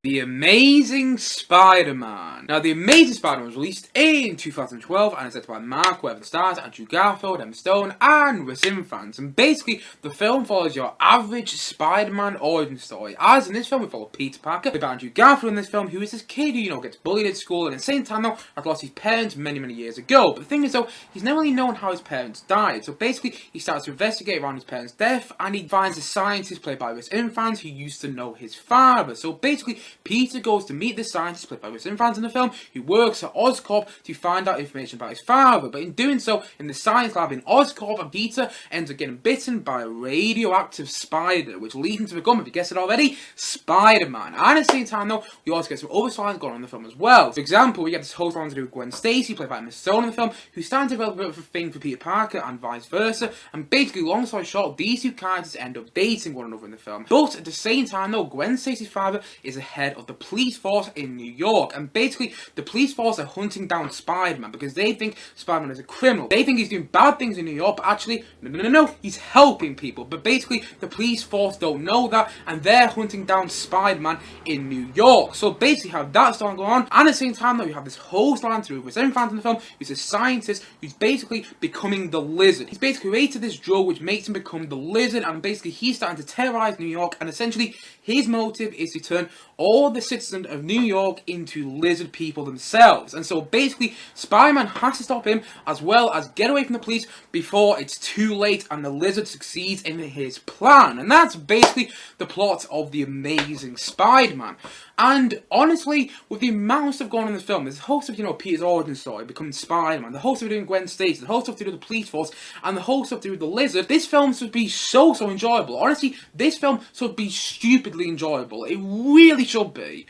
The Amazing Spider-Man. Now, The Amazing Spider-Man was released in 2012 and is directed by Marc, Webb and stars Andrew Garfield, Emma Stone, and Rhys Ifans. And basically, the film follows your average Spider-Man origin story. As in this film, we follow Peter Parker, with Andrew Garfield in this film, who is this kid who, gets bullied at school and at the same time, though, has lost his parents many, many years ago. But the thing is, though, he's never really known how his parents died. So basically, he starts to investigate around his parents' death, and he finds a scientist played by Rhys Ifans who used to know his father. So basically, Peter goes to meet the scientist played by Rhys Ifans in the film, who works at Oscorp to find out information about his father. But in doing so, in the science lab in Oscorp, Peter ends up getting bitten by a radioactive spider, which leads him to become, if you guessed it already, Spider-Man. And at the same time, though, we also get some other storylines going on in the film as well. For example, we get this whole storyline to do with Gwen Stacey, played by Emma Stone in the film, who's starting to develop a bit of a thing for Peter Parker and vice versa. And basically, long story short, these two characters end up dating one another in the film. But at the same time, though, Gwen Stacey's father is the head of the police force in New York, and basically the police force are hunting down Spider-Man because they think Spider-Man is a criminal. They think he's doing bad things in New York, but actually, no, he's helping people. But basically, the police force don't know that, and they're hunting down Spider-Man in New York. So basically, you have that story going on, and at the same time, though, you have this whole storyline through with every fan in the film who's a scientist who's basically becoming the Lizard. He's basically created this drug which makes him become the Lizard, and basically he's starting to terrorize New York, and essentially his motive is to turn all the citizens of New York into lizard people themselves. And so basically, Spider-Man has to stop him as well as get away from the police before it's too late and the Lizard succeeds in his plan. And that's basically the plot of The Amazing Spider-Man. And honestly, with the amount of stuff going on in the film, there's the whole stuff, Peter's origin story, becoming Spider-Man, the whole stuff doing Gwen Stacy, the whole stuff to do with the police force, and the whole stuff to do with the Lizard. This film should be so enjoyable. Honestly, this film should be stupidly enjoyable. It really should be.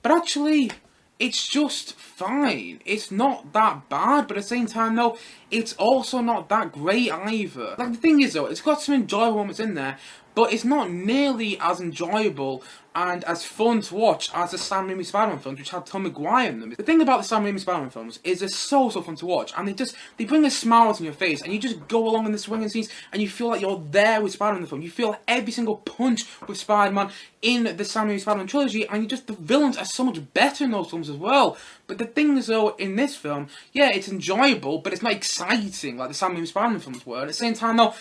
But actually, it's just fine. It's not that bad, but at the same time, though, it's also not that great either. Like, the thing is, though, it's got some enjoyable moments in there, but it's not nearly as enjoyable and as fun to watch as the Sam Raimi Spider-Man films, which had Tom Maguire in them. The thing about the Sam Raimi Spider-Man films is they're so fun to watch, and they bring a smile on your face, and you just go along in the swinging scenes, and you feel like you're there with Spider-Man in the film. You feel every single punch with Spider-Man in the Sam Raimi Spider-Man trilogy, and the villains are so much better in those films as well. But the thing is, though, in this film, yeah, it's enjoyable, but it's not exciting like the Sam Raimi Spider-Man films were. At the same time, though,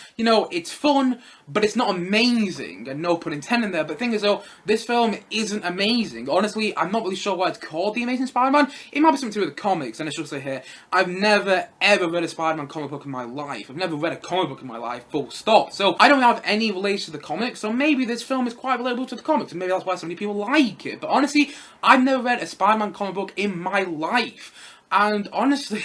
it's fun, but it's not amazing, and no pun intended there. But the thing is, though, this film isn't amazing. Honestly, I'm not really sure why it's called The Amazing Spider-Man. It might be something to do with the comics, and I should say here, I've never, ever read a Spider-Man comic book in my life. I've never read a comic book in my life, full stop. So, I don't have any relation to the comics, so maybe this film is quite relatable to the comics, and maybe that's why so many people like it. But honestly, I've never read a Spider-Man comic book in my life. And honestly,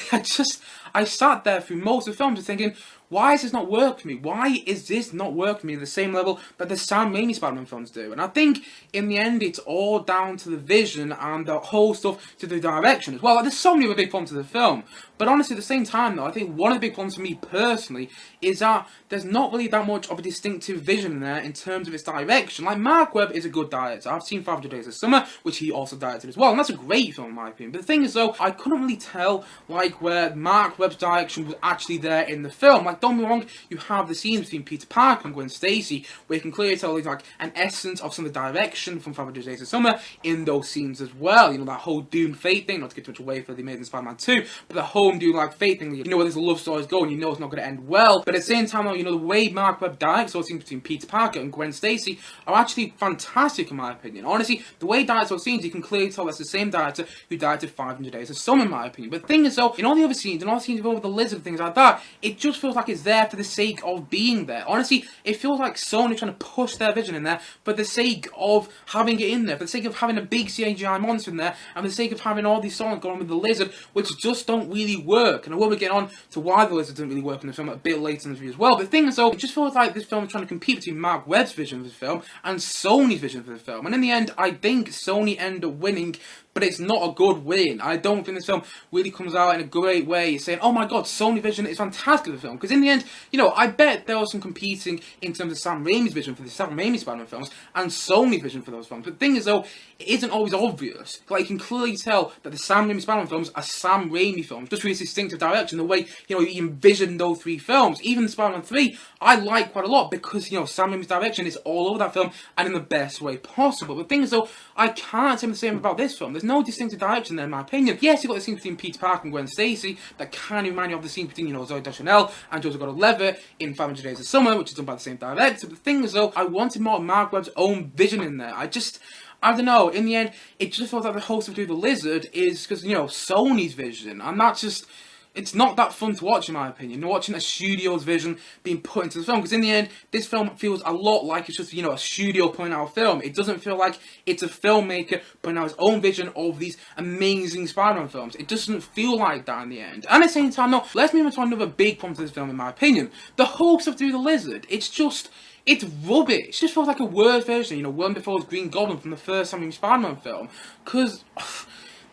I sat there through most of the films thinking, why is this not work for me? Why is this not work for me at the same level that the Sam Raimi Spider-Man films do? And I think, in the end, it's all down to the vision and the whole stuff to the direction as well. Like, there's so many other big problems to the film. But honestly, at the same time, though, I think one of the big problems for me personally is that there's not really that much of a distinctive vision in there in terms of its direction. Like, Marc Webb is a good director. I've seen 500 Days of Summer, which he also directed as well. And that's a great film, in my opinion. But the thing is, though, I couldn't really tell, where Marc Webb's direction was actually there in the film. Like, don't be wrong, you have the scenes between Peter Parker and Gwen Stacy, where you can clearly tell there's an essence of some of the direction from 500 Days of Summer in those scenes as well. That whole doomed fate thing, not to give too much away for The Amazing Spider-Man 2, but the whole doomed fate thing, where this love story is going, it's not going to end well. But at the same time, though, the way Marc Webb directs those scenes between Peter Parker and Gwen Stacy are actually fantastic in my opinion. Honestly, the way he directs those scenes, you can clearly tell that's the same director who directed 500 Days of Summer in my opinion. But the thing is, though, in all the other scenes, and all the scenes involved with the Lizard and things like that, it just feels like it's there for the sake of being there. Honestly, it feels like Sony trying to push their vision in there for the sake of having it in there, for the sake of having a big CGI monster in there, and for the sake of having all these songs going on with the Lizard, which just don't really work. And I will be getting on to why the Lizard didn't really work in the film a bit later in the review as well. But the thing is, though, it just feels like this film is trying to compete between Marc Webb's vision for the film and Sony's vision for the film. And in the end, I think Sony ended up winning. But but it's not a good win. I don't think this film really comes out in a great way saying, oh my god, Sony vision is fantastic for the film, because in the end, you know, I bet there was some competing in terms of Sam Raimi's vision for the Sam Raimi Spider-Man films and Sony's vision for those films. But the thing is though, it isn't always obvious. Like, you can clearly tell that the Sam Raimi Spider-Man films are Sam Raimi films, just with his distinctive direction, the way, you know, he envisioned those 3 films. Even Spider-Man 3, I like quite a lot because, you know, Sam Raimi's direction is all over that film and in the best way possible. But the thing is though, I can't say the same about this film. There's no distinctive direction there in my opinion. Yes, you've got the scene between Peter Parker and Gwen Stacey that kind of remind you of the scene between, you know, Zoe Deschanel and Joseph Gordon-Levitt in 500 Days of Summer, which is done by the same director. But the thing is though, I wanted more of Marc Webb's own vision in there. I don't know, in the end, it just feels like the whole stuff to do with the Lizard is because, you know, Sony's vision, and that's just, it's not that fun to watch in my opinion. You're watching a studio's vision being put into the film, because in the end, this film feels a lot like it's just, you know, a studio putting out a film. It doesn't feel like it's a filmmaker putting out his own vision of these amazing Spider-Man films. It doesn't feel like that in the end. And at the same time, no, let's move on to another big problem to this film in my opinion. The whole stuff to do with the Lizard, it's rubbish. It just feels like a worse version, you know, Willem Dafoe's Green Goblin from the first Sam Raimi Spider-Man film. Because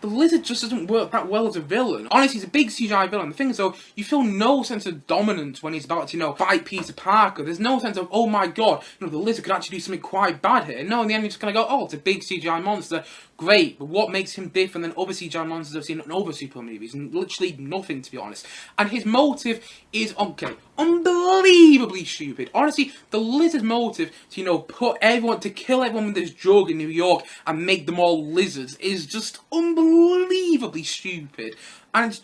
the Lizard just doesn't work that well as a villain. Honestly, he's a big CGI villain. The thing is, though, you feel no sense of dominance when he's about to, you know, fight Peter Parker. There's no sense of, oh my god, you know, the Lizard could actually do something quite bad here. No, in the end, you're just going to go, oh, it's a big CGI monster. Great, but what makes him different than other CGI monsters I've seen in other superhero movies? Literally nothing, to be honest. And his motive is, okay, unbelievably stupid. Honestly, the Lizard's motive to, you know, to kill everyone with this drug in New York and make them all lizards is just unbelievably stupid. And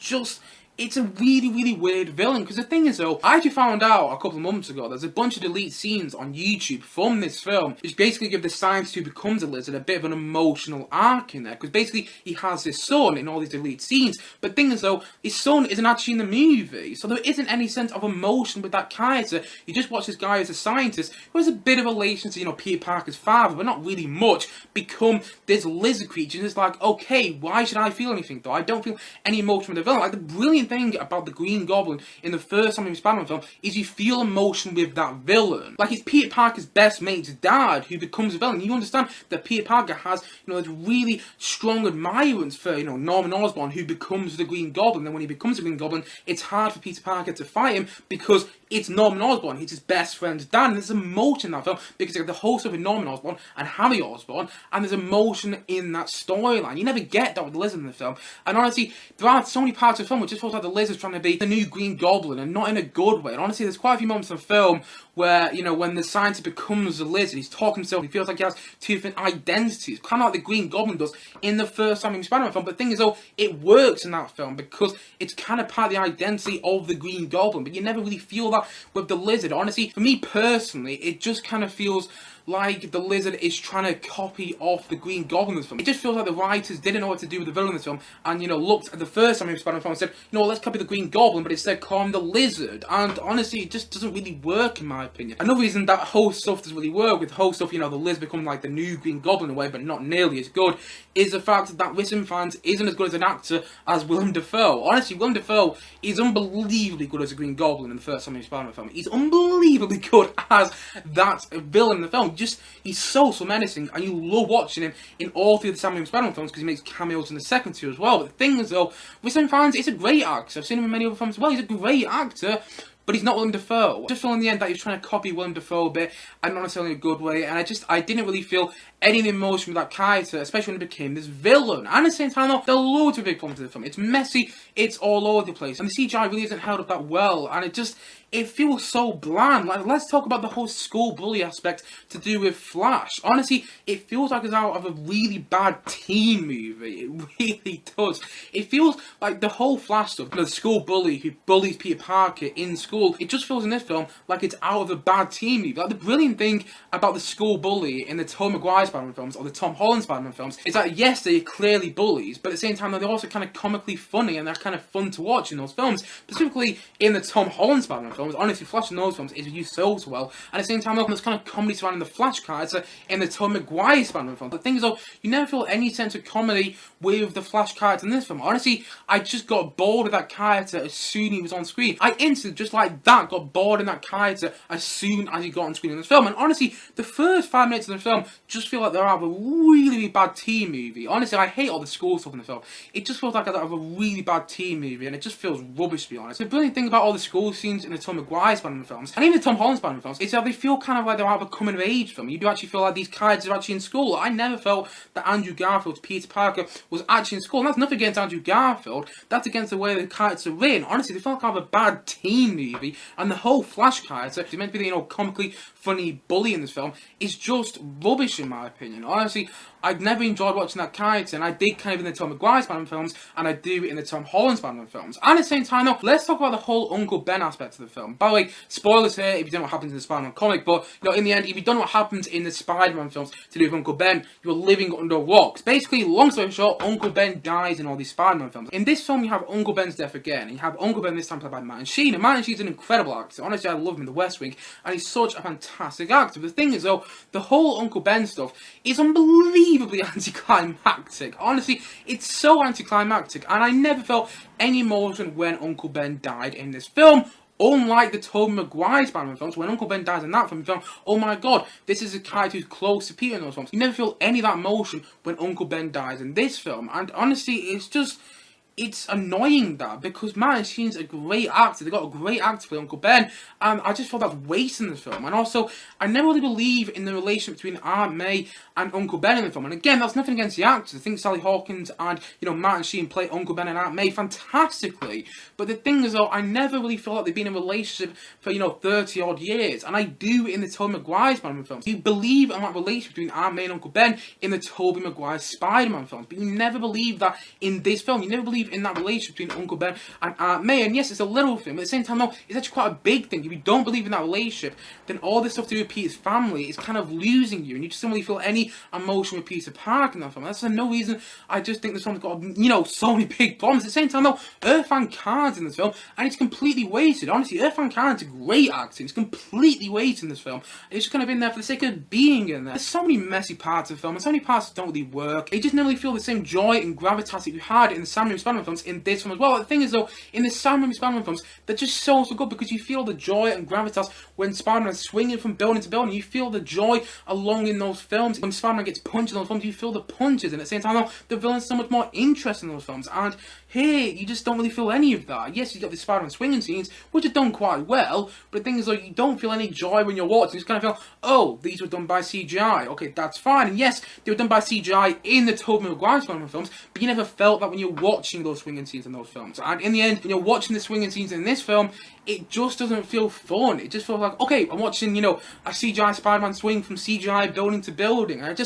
it's a really, really weird villain, because the thing is though, I actually found out a couple of months ago there's a bunch of delete scenes on YouTube from this film, which basically give the scientist who becomes a lizard a bit of an emotional arc in there, because basically he has his son in all these delete scenes, but the thing is though, his son isn't actually in the movie, so there isn't any sense of emotion with that character. You just watch this guy as a scientist who has a bit of a relation to, you know, Peter Parker's father, but not really much, become this lizard creature, and it's like, okay, why should I feel anything though? I don't feel any emotion with the villain. Like, the brilliant thing about the Green Goblin in the first Sam Raimi Spider-Man film is you feel emotion with that villain. Like, it's Peter Parker's best mate's dad who becomes a villain. You understand that Peter Parker has, you know, this really strong admirance for, you know, Norman Osborn, who becomes the Green Goblin. Then when he becomes the Green Goblin, it's hard for Peter Parker to fight him because it's Norman Osborn. He's his best friend's dad. And there's emotion in that film because you have the whole stuff with Norman Osborn and Harry Osborn, and there's emotion in that storyline. You never get that with the Lizard in the film. And honestly, there are so many parts of the film which just feels like the Lizard's trying to be the new Green Goblin, and not in a good way. And honestly, there's quite a few moments in the film where, you know, when the scientist becomes a lizard, he's talking to himself, he feels like he has 2 different identities, kind of like the Green Goblin does in the first Sam Raimi Spider-Man film. But the thing is though, it works in that film because it's kind of part of the identity of the Green Goblin, but you never really feel that with the Lizard. Honestly, for me personally, it just kind of feels like the Lizard is trying to copy off the Green Goblin in this film. It just feels like the writers didn't know what to do with the villain in this film, and, you know, looked at the first Sam Raimi Spider-Man film and said, you know, let's copy the Green Goblin, but instead call him the Lizard. And honestly, it just doesn't really work in my opinion. Another reason that whole stuff doesn't really work, with the whole stuff, you know, the Lizard becoming like the new Green Goblin in a way, but not nearly as good, is the fact that Rhys Ifans isn't as good as an actor as Willem Dafoe. Honestly, Willem Dafoe is unbelievably good as a Green Goblin in the first Sam Raimi Spider-Man film. He's unbelievably good as that villain in the film. He's so menacing, and you love watching him in all 3 of the Sam Raimi Spider-Man films because he makes cameos in the second 2 as well. But the thing is though, Rhys Ifans is a great actor. I've seen him in many other films as well. He's a great actor, but he's not Willem Dafoe. I just feel in the end that he's trying to copy Willem Dafoe a bit, and not necessarily in a good way, and I didn't really feel any emotion with that character, especially when he became this villain. And at the same time though, there are loads of big problems in the film. It's messy, it's all over the place, and the CGI really isn't held up that well, and it feels so bland. Like, let's talk about the whole school bully aspect to do with Flash. Honestly, it feels like it's out of a really bad teen movie. It really does. It feels like the whole Flash stuff, the school bully who bullies Peter Parker in school, it just feels in this film like it's out of a bad teen movie. Like, the brilliant thing about the school bully in the Tobey Maguire Spider-Man films or the Tom Holland Spider-Man films is that, yes, they're clearly bullies, but at the same time they're also kind of comically funny, and they're kind of fun to watch in those films. Specifically in the Tom Holland Spider-Man films, honestly, Flash in those films is used so well. And at the same time, there's kind of comedy surrounding the Flash character in the Tobey Maguire Spider-Man film. The thing is though, you never feel any sense of comedy with the Flash character in this film. Honestly, I just got bored of that character as soon as he was on screen. I instantly, just like like that got bored in that character as soon as he got on screen in this film. And honestly, the first 5 minutes of the film just feel like they're out of a really bad teen movie. Honestly, I hate all the school stuff in the film. It just feels like out of a really bad teen movie, and it just feels rubbish, to be honest. The brilliant thing about all the school scenes in the Tom Maguire Spider-Man films, and even the Tom Holland Spider-Man films, is that they feel kind of like they're out of a coming-of-age film. You do actually feel like these characters are actually in school. I never felt that Andrew Garfield's Peter Parker was actually in school. And that's nothing against Andrew Garfield. That's against the way the characters are written. Honestly, they feel like I have a bad teen movie, and the whole Flash character, who's meant to be the, comically funny bully in this film, is just rubbish in my opinion. Honestly, I've never enjoyed watching that character, and I did kind of in the Tom Maguire Spider-Man films, and I do in the Tom Holland Spider-Man films. And at the same time though, let's talk about the whole Uncle Ben aspect of the film. By the way, spoilers here if you don't know what happens in the Spider-Man comic, but in the end, if you don't know what happens in the Spider-Man films to do with Uncle Ben, you're living under rocks. Basically, long story short, Uncle Ben dies in all these Spider-Man films. In this film, you have Uncle Ben's death again, and you have Uncle Ben this time played by Martin Sheen, and Martin Sheen's an incredible actor. Honestly, I love him in The West Wing, and he's such a fantastic actor. But the thing is though, the whole Uncle Ben stuff is unbelievably anticlimactic. Honestly, it's so anticlimactic, and I never felt any emotion when Uncle Ben died in this film. Unlike the Tobey Maguire Spider-Man films, when Uncle Ben dies in that film, oh my god, this is a character who's close to Peter in those films. You never feel any of that emotion when Uncle Ben dies in this film, and honestly, it's annoying that, because Martin Sheen's a great actor. They got a great actor for Uncle Ben, and I just feel that's wasting the film. And also, I never really believe in the relationship between Aunt May and Uncle Ben in the film. And again, that's nothing against the actors. I think Sally Hawkins and, Martin Sheen play Uncle Ben and Aunt May fantastically. But the thing is though, I never really feel like they've been in a relationship for, 30 odd years. And I do in the Tobey Maguire Spider-Man films. You believe in that relationship between Aunt May and Uncle Ben in the Tobey Maguire Spider-Man films. But you never believe that in this film. You never believe in that relationship between Uncle Ben and Aunt May. And yes, it's a little thing, but at the same time, no, it's actually quite a big thing. If you don't believe in that relationship, then all this stuff to do with Peter's family is kind of losing you, and you just don't really feel any emotion with Peter Parker in that film. That's for no reason. I just think this film's got, so many big problems. At the same time, though, Irfan Khan's in this film, and it's completely wasted. Honestly, Irfan Khan's a great actor. It's completely wasted in this film. It's just kind of in there for the sake of being in there. There's so many messy parts of the film, and so many parts that don't really work. It just never really feel the same joy and gravitas that you had in the Sam Raimi Spider-Man films in this film as well. The thing is though, in the Sam Raimi Spider-Man films, they're just so good, because you feel the joy and gravitas when Spider-Man is swinging from building to building. You feel the joy along in those films. When Spider-Man gets punched in those films, you feel the punches, and at the same time though, the villain's so much more interesting in those films. And here, you just don't really feel any of that. Yes, you've got the Spider-Man swinging scenes, which are done quite well, but the thing is though, you don't feel any joy when you're watching. You just kind of feel, oh, these were done by CGI. Okay, that's fine. And yes, they were done by CGI in the Tobey Maguire Spider-Man films, but you never felt that when you're watching those swinging scenes in those films. And in the end, when you're watching the swinging scenes in this film, it just doesn't feel fun. It just feels like, okay, I'm watching, a CGI Spider-Man swing from CGI building to building. And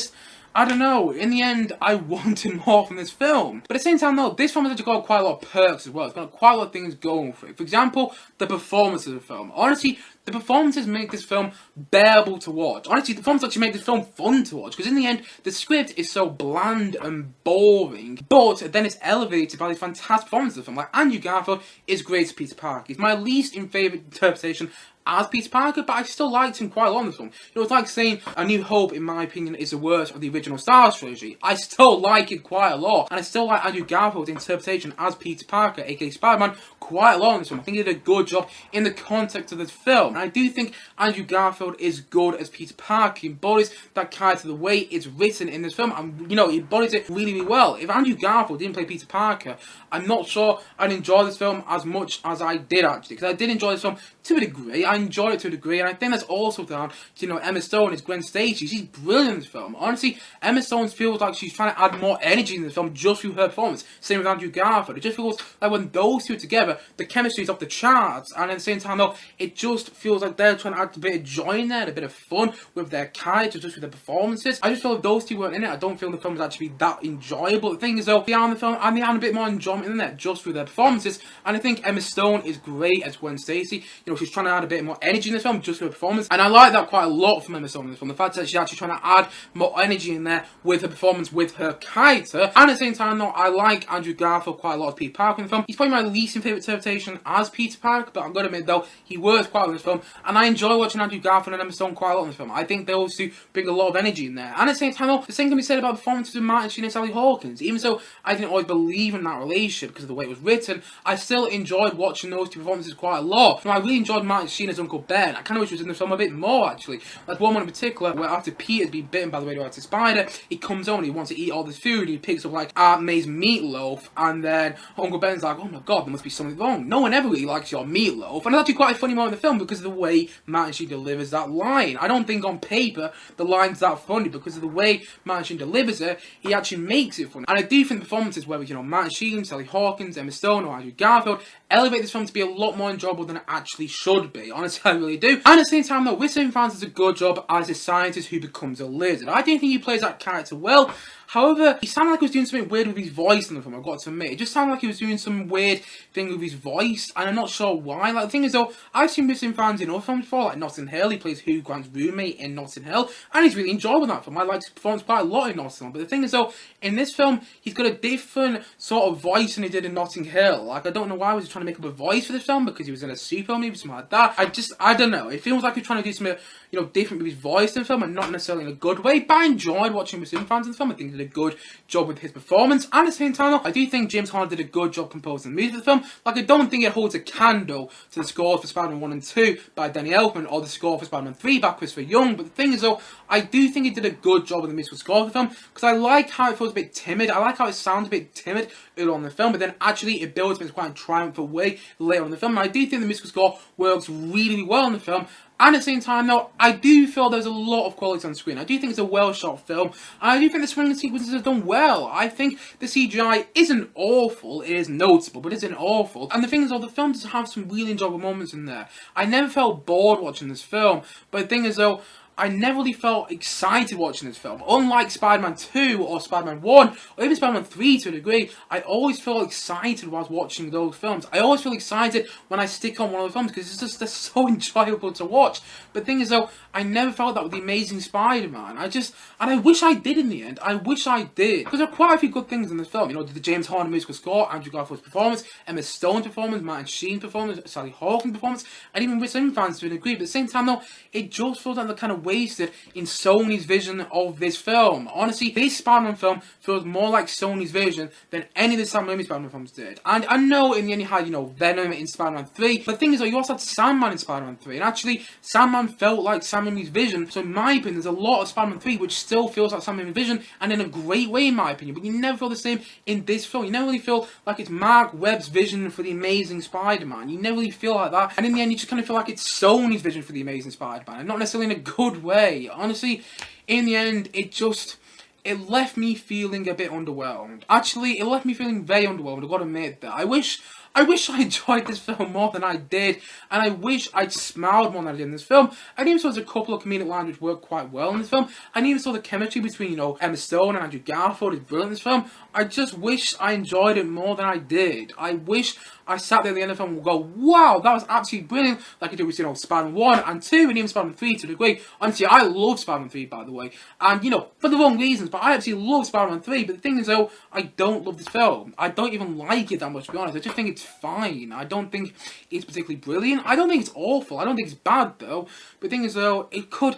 I don't know, in the end, I wanted more from this film. But at the same time though, this film has actually got quite a lot of perks as well. It's got quite a lot of things going for it. For example, the performances of the film. Honestly, the performances make this film bearable to watch. Honestly, the performances actually make this film fun to watch, because in the end, the script is so bland and boring, but then it's elevated by these fantastic performances of the film. Like, Andrew Garfield is great as Peter Parker. He's my least favourite interpretation as Peter Parker, but I still liked him quite a lot in this film. It's like saying A New Hope, in my opinion, is the worst of the original Star Wars trilogy. I still like it quite a lot, and I still like Andrew Garfield's interpretation as Peter Parker, aka Spider-Man, quite a lot in this film. I think he did a good job in the context of this film. And I do think Andrew Garfield is good as Peter Parker. He embodies that character the way it's written in this film, and he embodies it really, really well. If Andrew Garfield didn't play Peter Parker, I'm not sure I'd enjoy this film as much as I did actually, because I did enjoy this film to a degree. I enjoyed it to a degree, and I think that's also down to, Emma Stone as Gwen Stacey. She's brilliant in this film. Honestly, Emma Stone feels like she's trying to add more energy in this film just through her performance. Same with Andrew Garfield. It just feels like when those two are together, the chemistry is off the charts, and at the same time though, it just feels like they're trying to add a bit of joy in there, a bit of fun with their characters, just with their performances. I just feel if those two weren't in it, I don't feel the film would actually be that enjoyable. The thing is though, they are in the film, and they add a bit more enjoyment in there just through their performances, and I think Emma Stone is great as Gwen Stacey. She's trying to add a bit more energy in this film, just for her performance. And I like that quite a lot from Emma Stone in this film. The fact that she's actually trying to add more energy in there with her performance, with her character. And at the same time, though, I like Andrew Garfield quite a lot as Peter Parker in the film. He's probably my least favourite interpretation as Peter Parker, but I'm going to admit, though, he works quite well in this film. And I enjoy watching Andrew Garfield and Emma Stone quite a lot in this film. I think they also bring a lot of energy in there. And at the same time, though, the same can be said about performances of Martin Sheen and Sally Hawkins. Even so, I didn't always believe in that relationship because of the way it was written, I still enjoyed watching those two performances quite a lot. You know, I really enjoyed Martin Sheen as Uncle Ben. I kind of wish he was in the film a bit more, actually. Like one in particular, where after Peter's been bitten by the radioactive spider, he comes on and he wants to eat all this food, and he picks up like Aunt May's meatloaf, and then Uncle Ben's like, oh my god, there must be something wrong. No one ever really likes your meatloaf. And it's actually quite a funny moment in the film because of the way Martin Sheen delivers that line. I don't think on paper the line's that funny because of the way Martin Sheen delivers it, he actually makes it funny. And I do think performances, whether, you know, Martin Sheen, Sally Hawkins, Emma Stone, or Andrew Garfield, elevate this film to be a lot more enjoyable than it actually should be. Honestly, I really do. And at the same time, though, Rhys Ifans does a good job as a scientist who becomes a lizard. I don't think he plays that character well. However, he sounded like he was doing something weird with his voice in the film, I've got to admit. It just sounded like he was doing some weird thing with his voice, and I'm not sure why. Like, the thing is, though, I've seen Rhys Ifans in other films before, like Notting Hill. He plays Hugh Grant's roommate in Notting Hill, and he's really enjoyable in that film. I liked his performance quite a lot in Notting Hill. But the thing is, though, in this film, he's got a different sort of voice than he did in Notting Hill. Like, I don't know why he was trying to make up a voice for this film, because he was in a super movie, something like that. I don't know. It feels like he's trying to do something, you know, different with his voice in the film, and not necessarily in a good way. But I enjoyed watching Rhys Ifans in the film. I think he did a good job with his performance, and at the same time, though, I do think James Horner did a good job composing the music for the film. Like, I don't think it holds a candle to the score for Spider-Man 1 and 2 by Danny Elfman, or the score for Spider-Man 3 by Christopher Young, but the thing is, though, I do think he did a good job with the musical score for the film, because I like how it feels a bit timid. I like how it sounds a bit timid early on in the film, but then actually it builds in quite a triumphant way later on in the film, and I do think the musical score works really well in the film. And at the same time, though, I do feel there's a lot of quality on screen. I do think it's a well-shot film, and I do think the swinging sequences are done well. I think the CGI isn't awful, it is notable, but it isn't awful. And the thing is, though, the film does have some really enjoyable moments in there. I never felt bored watching this film, but the thing is, though, I never really felt excited watching this film. Unlike Spider-Man 2 or Spider-Man 1, or even Spider-Man 3 to a degree, I always feel excited whilst watching those films. I always feel excited when I stick on one of the films because they're so enjoyable to watch. But the thing is, though, I never felt that with The Amazing Spider-Man. And I wish I did in the end. I wish I did. Because there are quite a few good things in this film. You know, the James Horner musical score, Andrew Garfield's performance, Emma Stone's performance, Martin Sheen's performance, Sally Hawkins' performance, and even Rhys Ifans to a degree. But at the same time, though, it just feels like they're kind of wasted in Sony's vision of this film. Honestly, this Spider-Man film feels more like Sony's vision than any of the Sam Raimi Spider-Man films did. And I know in the end you had, you know, Venom in Spider-Man 3, but the thing is, though, you also had Sandman in Spider-Man 3, and actually, Sandman felt like Sam Raimi's vision. So in my opinion, there's a lot of Spider-Man 3 which still feels like Sam Raimi's vision, and in a great way in my opinion, but you never feel the same in this film. You never really feel like it's Marc Webb's vision for The Amazing Spider-Man. You never really feel like that, and in the end you just kind of feel like it's Sony's vision for The Amazing Spider-Man, and not necessarily in a good way. Honestly, in the end, it left me feeling a bit underwhelmed. Actually, it left me feeling very underwhelmed, I've got to admit that. I wish I enjoyed this film more than I did, and I wish I'd smiled more than I did in this film. And even saw there's a couple of comedic lines which work quite well in this film, and even saw the chemistry between, you know, Emma Stone and Andrew Garfield is brilliant in this film. I just wish I enjoyed it more than I did. I wish I sat there at the end of the film and go, wow, that was absolutely brilliant, like I did with, you know, Spider-Man 1 and 2, and even Spider-Man 3 to a degree. Honestly, I love Spider-Man 3, by the way, and, you know, for the wrong reasons, but I absolutely love Spider-Man 3, but the thing is, though, I don't love this film. I don't even like it that much, to be honest. I just think it's fine. I don't think it's particularly brilliant. I don't think it's awful. I don't think it's bad, though. But the thing is, though, it could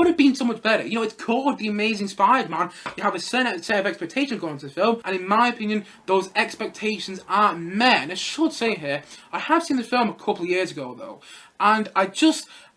have been so much better. You know, it's called The Amazing Spider-Man. You have a set of expectations going into the film, and in my opinion, those expectations aren't met. And I should say here, I have seen the film a couple of years ago, though, and I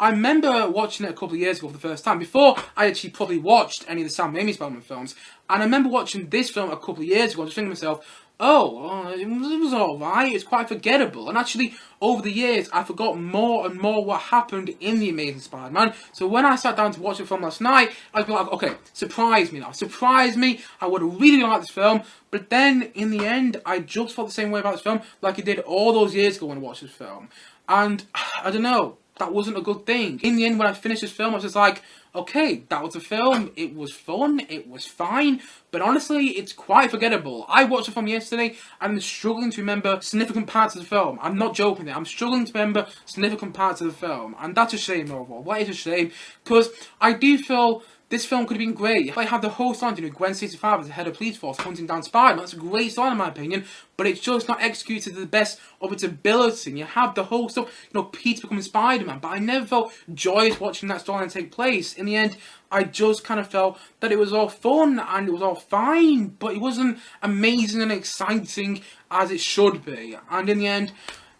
remember watching it a couple of years ago for the first time, before I actually probably watched any of the Sam Raimi Spider-Man films, and I remember watching this film a couple of years ago, just thinking to myself, oh, it was alright, it's quite forgettable. And actually, over the years, I forgot more and more what happened in The Amazing Spider-Man. So when I sat down to watch the film last night, I'd be like, okay, surprise me now. Surprise me. I would have really liked this film. But then, in the end, I just felt the same way about this film like I did all those years ago when I watched this film. And, I don't know. that wasn't a good thing. In the end, when I finished this film, I was just like, okay, that was a film. It was fun. It was fine. But honestly, it's quite forgettable. I watched the film yesterday, and I'm struggling to remember significant parts of the film. I'm not joking there. I'm struggling to remember significant parts of the film. And that's a shame overall. That is a shame. Because I do feel this film could have been great. If I had the whole story, Gwen Stacey's father as the head of police force hunting down Spider-Man, that's a great story in my opinion, but it's just not executed to the best of its ability. And you have the whole stuff, Peter becoming Spider-Man, but I never felt joyous watching that storyline take place. In the end, I just kind of felt that it was all fun and it was all fine, but it wasn't amazing and exciting as it should be. And in the end,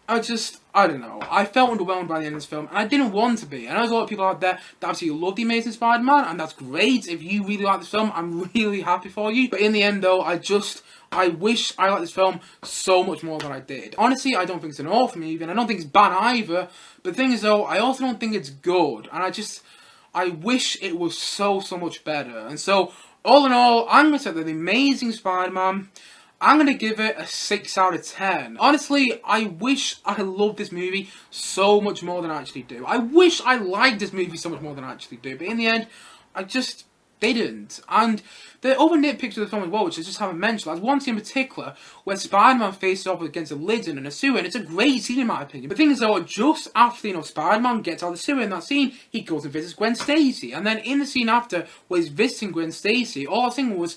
I don't know. I felt underwhelmed by the end of this film, and I didn't want to be. I know there's a lot of people out there that absolutely love The Amazing Spider-Man, and that's great. If you really like this film, I'm really happy for you. But in the end, though, I wish I liked this film so much more than I did. Honestly, I don't think it's an awful movie, and I don't think it's bad either. But the thing is, though, I also don't think it's good, and I wish it was so much better. And so, all in all, I'm going to say that The Amazing Spider-Man, I'm going to give it a 6 out of 10. Honestly, I wish I loved this movie so much more than I actually do. I wish I liked this movie so much more than I actually do. But in the end, I just didn't. And the other nitpicks of the film as well, which I just haven't mentioned, there's one scene in particular where Spider-Man faces off against a lizard in a sewer, and it's a great scene in my opinion. But the thing is though, just after, Spider-Man gets out of the sewer in that scene, he goes and visits Gwen Stacy. And then in the scene after, where he's visiting Gwen Stacy, all I was thinking was,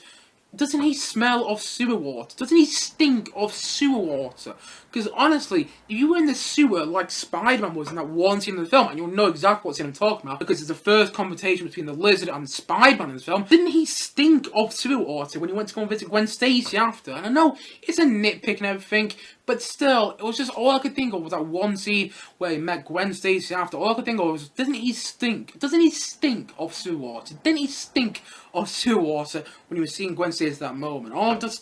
doesn't he smell of sewer water? Doesn't he stink of sewer water? Because honestly, if you were in the sewer like Spider-Man was in that one scene in the film, and you'll know exactly what scene I'm talking about, because it's the first confrontation between the lizard and Spider-Man in this film, didn't he stink of sewer water when he went to go and visit Gwen Stacy after? And I know it's a nitpick and everything, but still, it was just all I could think of was that one scene where he met Gwen Stacy after. All I could think of was, doesn't he stink? Doesn't he stink of sewer water? Didn't he stink of sewer water when he was seeing Gwen Stacy at that moment?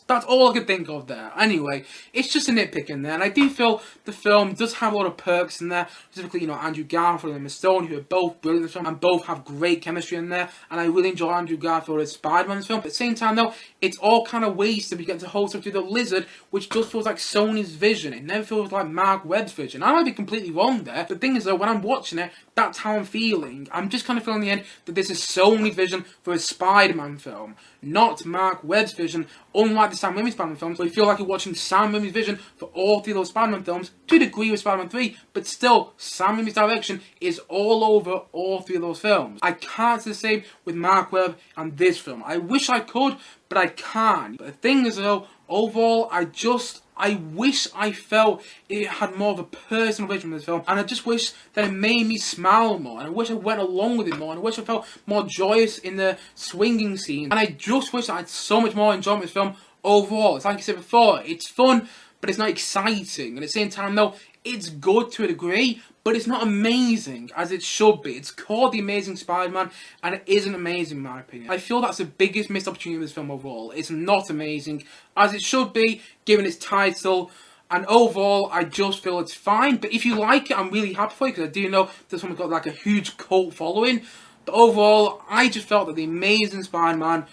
That's all I could think of there. Anyway, it's just a nitpick in there, and I do feel the film does have a lot of perks in there, specifically, Andrew Garfield and Emma Stone, who are both brilliant in this film, and both have great chemistry in there, and I really enjoy Andrew Garfield as Spider-Man in this film. But at the same time, though, it's all kind of wasted. We get to hold stuff to the lizard, which just feels like Sony's vision. It never feels like Marc Webb's vision. I might be completely wrong there. The thing is, though, when I'm watching it, that's how I'm feeling. I'm just kind of feeling in the end that this is Sony's vision for a Spider-Man film, not Marc Webb's vision, unlike the Sam Raimi Spider-Man films, where you feel like you're watching Sam Raimi's vision for all three of those Spider-Man films, to a degree with Spider-Man 3, but still, Sam Raimi's direction is all over all three of those films. I can't say the same with Marc Webb and this film. I wish I could, but I can't. But the thing is, though, overall, I wish I felt it had more of a personal vision of this film, and I just wish that it made me smile more, and I wish I went along with it more, and I wish I felt more joyous in the swinging scene, and I just wish that I had so much more enjoyment with this film overall. It's like I said before, it's fun, but it's not exciting, and at the same time though, it's good to a degree, but it's not amazing as it should be. It's called The Amazing Spider-Man, and it isn't amazing in my opinion. I feel that's the biggest missed opportunity of this film overall. It's not amazing as it should be, given its title, and overall, I just feel it's fine. But if you like it, I'm really happy for you, because I do know this one's got like a huge cult following. But overall, I just felt that The Amazing Spider-Man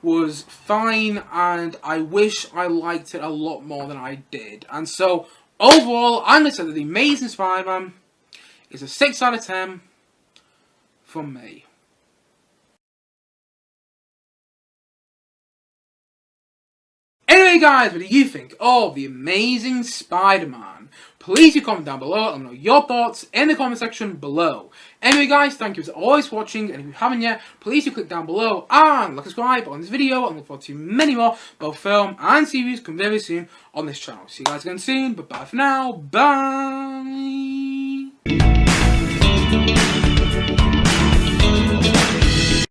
was fine, and I wish I liked it a lot more than I did. And so, overall, I'm going to say that The Amazing Spider-Man is a 6 out of 10 from me. Anyway guys, what do you think of The Amazing Spider-Man? Please do comment down below, let me know your thoughts in the comment section below. Anyway guys, thank you as always for watching, and if you haven't yet, please do click down below and like subscribe on this video, and look forward to many more both film and series come very soon on this channel. See you guys again soon, but bye for now, bye!